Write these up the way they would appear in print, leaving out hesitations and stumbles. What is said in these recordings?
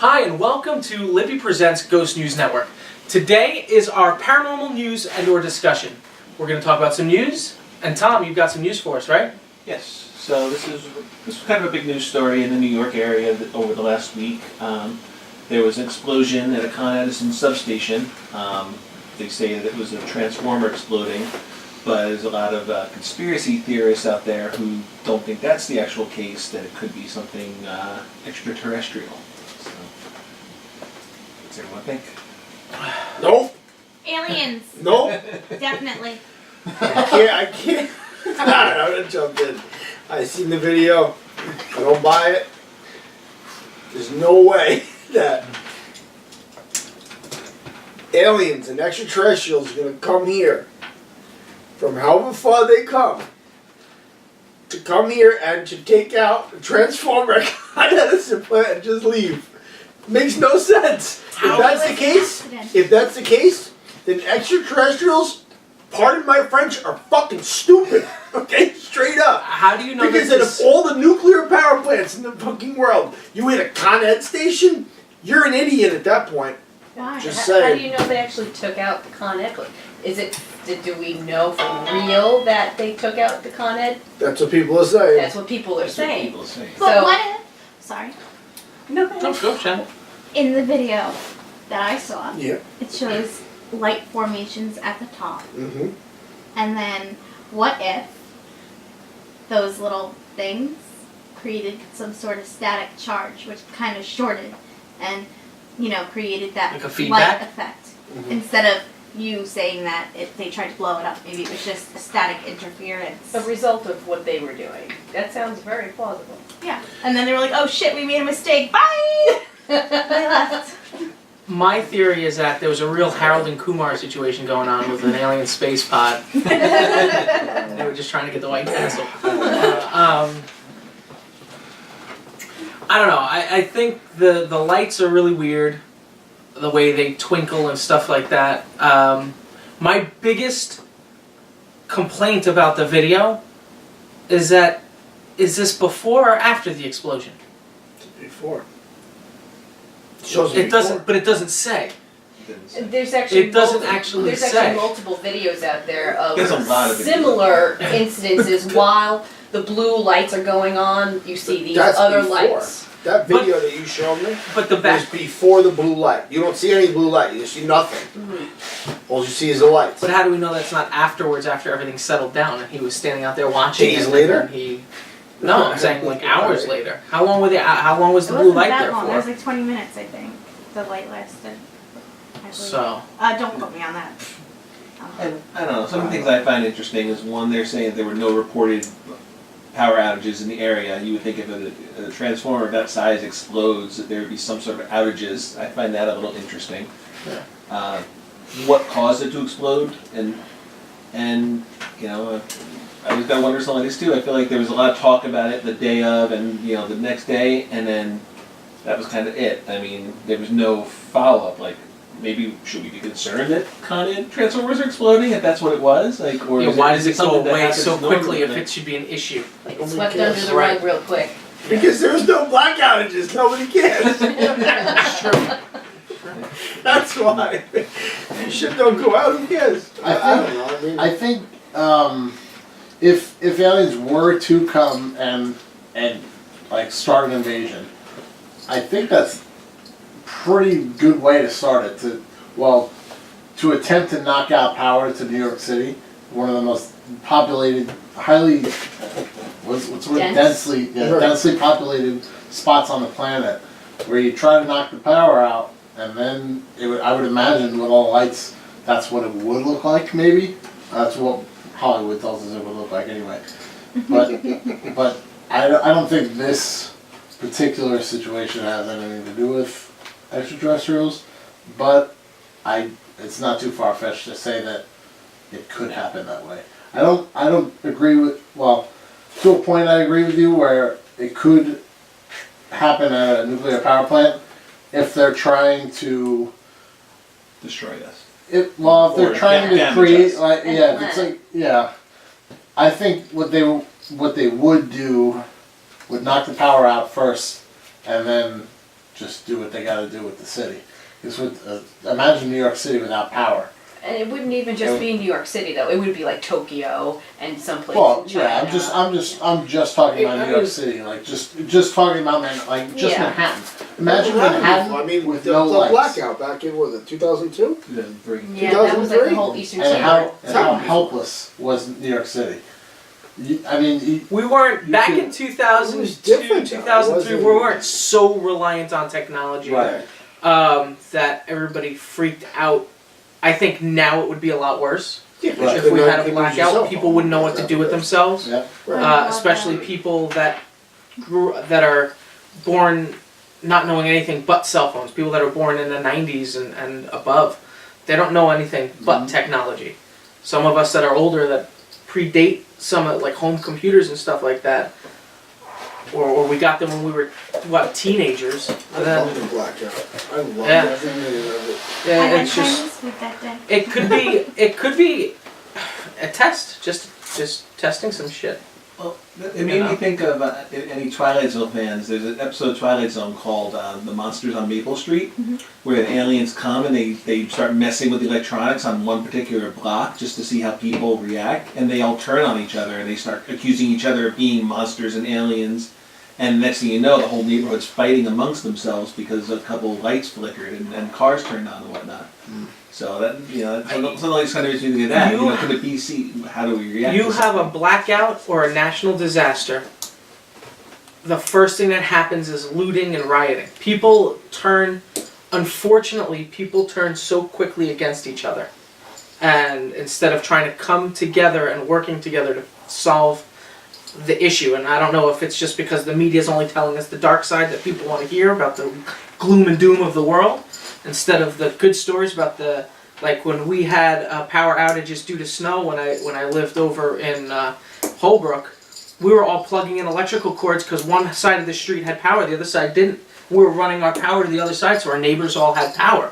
Hi, and welcome to Lippy Presents Ghost News Network. Today is our paranormal news and/or discussion. We're going to talk about some news, and Tom, you've got some news for us, right? Yes. So this was kind of a big news story in the New York area over the last week. There was an explosion at a Con Edison substation. They say that it was a transformer exploding, but there's a lot of conspiracy theorists out there who don't think that's the actual case, that it could be something extraterrestrial. So, what's everyone think? Nope. Aliens. Nope. Definitely. I can't. Alright, I'm gonna jump in. I seen the video. I don't buy it. There's no way that aliens and extraterrestrials are gonna come here from however far they come to come here and to take out a transformer on Edison plant and just leave. Makes no sense. How If that's was the it case, an accident? if that's the case, then extraterrestrials, pardon my French, are fucking stupid. Okay, straight up. How do you know Because that out of all the nuclear power plants in the fucking world, you hit a Con Ed station, you're an idiot at that point. Why? Just How do saying. you know they actually took out the Con Ed? Do we know for real that they took out the Con Ed? That's what people are saying. That's what people are That's what saying. people are saying. But So- what if? Sorry. No, Go, Shannon. In the video that I saw, Yeah. it shows light formations at the top, Mm-hmm. and then what if those little things created some sort of static charge, which kind of shorted, and created that Like a feedback? light effect. Mhm. Instead of you saying that they tried to blow it up, maybe it was just a static interference. a result of what they were doing. That sounds very plausible. Yeah. And then they were like, "Oh shit, we made a mistake. Bye." They left. My theory is that there was a real Harold and Kumar situation going on with an alien space pod. They were just trying to get the White Castle. I don't know. I think the lights are really weird, the way they twinkle and stuff like that. My biggest complaint about the video is this before or after the explosion? Before. Shows It doesn't, but it doesn't say. Didn't say. There's actually It doesn't actually there's say. actually multiple videos out there of There's a lot of videos. similar incidences while the blue lights are going on. You see these That's other before. lights. That video that you showed me But the was back. before the blue light. You don't see any blue light. You see nothing. All you see is the lights. But how do we know that's not afterwards, after everything settled down and he was standing out there watching? Days and later? then he. No, I'm saying like hours later. How long were they? How long was It the blue wasn't light that there long. It was for? like 20 minutes, I think. The light lasted. I believe. So Don't quote me on that. And I don't know, some of the things I find interesting is, one, they're saying there were no reported power outages in the area. You would think if a transformer of that size explodes, that there would be some sort of outages. I find that a little interesting. Yeah. What caused it to explode? And I always gotta wonder something like this too. I feel like there was a lot of talk about it the day of and the next day, and then that was kind of it. I mean, there was no follow-up. Like, maybe should we be concerned that Con Ed transformers are exploding if that's what it was? Like, or yeah, is why it, does is it go something that away happens so quickly normally? if it should be an issue? Like Nobody swept cares. under the Right. rug real quick. Because there's no black outages. Nobody cares. That's true. That's why. Shit don't go out. Who cares? I don't know. I mean, I think if aliens were to come and like start an invasion, I think that's a pretty good way to start it. To attempt to knock out power to New York City, one of the most populated, highly what's the word? Dense. Densely populated spots on the planet, where you try to knock the power out, and then I would imagine with all the lights, that's what it would look like. Maybe that's what Hollywood tells us it would look like anyway. But I don't think this particular situation has anything to do with extraterrestrials. But it's not too far-fetched to say that it could happen that way. I don't agree with, to a point I agree with you where it could happen at a nuclear power plant if they're trying to, Destroy us. if Or they're trying to damage create, us. like, yeah, if it's like, yeah. I think what they would do would knock the power out first, and then just do what they gotta do with the city. Because imagine New York City without power. And it wouldn't even just be New York City though. It would be like Tokyo and someplace Well, in China. yeah, I'm just talking about New York City, like just talking about Yeah. Manhattan. Imagine Manhattan I mean, with the no lights. blackout back in, was it 2002? 2003. Yeah, that was like the 2003? whole Eastern And Seaboard. how helpless was New York City? I mean, We weren't, You back could- in 2002, It was different, though. 2003, It we wasn't- weren't so reliant on technology right. that everybody freaked out. I think now it would be a lot worse. Yeah, Right. If we had a blackout, people wouldn't know what to do with themselves. Yeah. Right. Especially people that are born not knowing anything but cell phones. People that are born in the 90s and above, they don't know anything but technology. Some of us that are older that predate some of like home computers and stuff like that, or we got them when we were teenagers. I And then, love the blackout. I love Yeah. every minute of it. I yeah, had it's just. Chinese food that day. It could be a test, just testing some shit. Well, it made me think of any Twilight Zone fans. There's an episode of Twilight Zone called "The Monsters on Maple Street," where the aliens come and they start messing with the electronics on one particular block just to see how people react, and they all turn on each other and they start accusing each other of being monsters and aliens. And next thing you know, the whole neighborhood's fighting amongst themselves because a couple of lights flickered and cars turned on and whatnot. So that something like this kind of makes me think of that. Could it be? How do we react? You to have a something? blackout or a national disaster. The first thing that happens is looting and rioting. Unfortunately, people turn so quickly against each other. And instead of trying to come together and working together to solve the issue, and I don't know if it's just because the media is only telling us the dark side that people want to hear about the gloom and doom of the world, instead of the good stories about like when we had power outages due to snow when I lived over in Holbrook, we were all plugging in electrical cords because one side of the street had power, the other side didn't. We were running our power to the other side, so our neighbors all had power,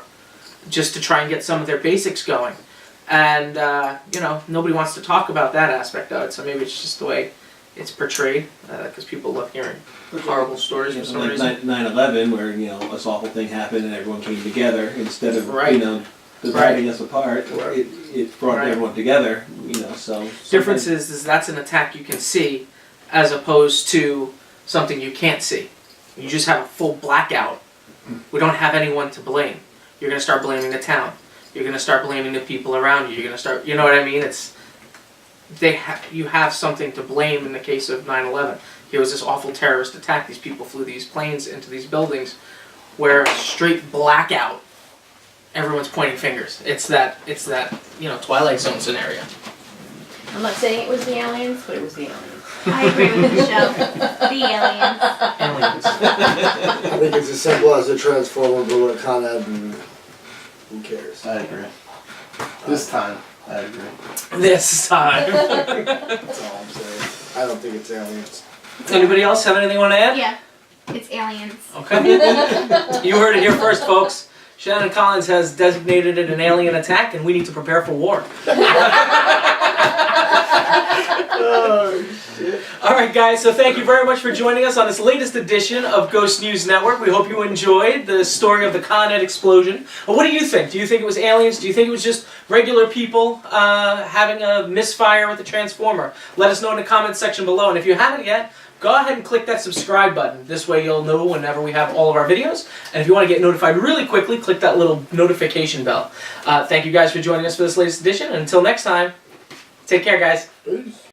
just to try and get some of their basics going. And nobody wants to talk about that aspect of it, so maybe it's just the way it's portrayed, because people love hearing horrible stories for some like reason. 9/11, where this awful thing happened and everyone came together instead of Right. dividing us apart. Right. It brought Right. everyone together. So Difference is that's an attack you can see, as opposed to something you can't see. You just have a full blackout. We don't have anyone to blame. You're gonna start blaming the town. You're gonna start blaming the people around you. You're gonna start, you know what I mean? You have something to blame in the case of 9/11. There was this awful terrorist attack. These people flew these planes into these buildings, where straight blackout. Everyone's pointing fingers. It's that Twilight Zone scenario. I'm not saying it was the aliens, but it was the aliens. I agree with the show. The aliens. Aliens. I think it's as simple as a transformer blew a Con Ed and who cares? I agree. This time, I agree. This time. That's all I'm saying. I don't think it's aliens. Anybody else have anything you want to add? Yeah, it's aliens. Okay. You heard it here first, folks. Shannon Collins has designated it an alien attack, and we need to prepare for war. Oh, shit. All right, guys, so thank you very much for joining us on this latest edition of Ghost News Network. We hope you enjoyed the story of the Con Ed explosion. What do you think? Do you think it was aliens? Do you think it was just regular people having a misfire with the transformer? Let us know in the comments section below. And if you haven't yet, go ahead and click that subscribe button. This way you'll know whenever we have all of our videos. And if you want to get notified really quickly, click that little notification bell. Thank you guys for joining us for this latest edition. And until next time, take care, guys. Peace.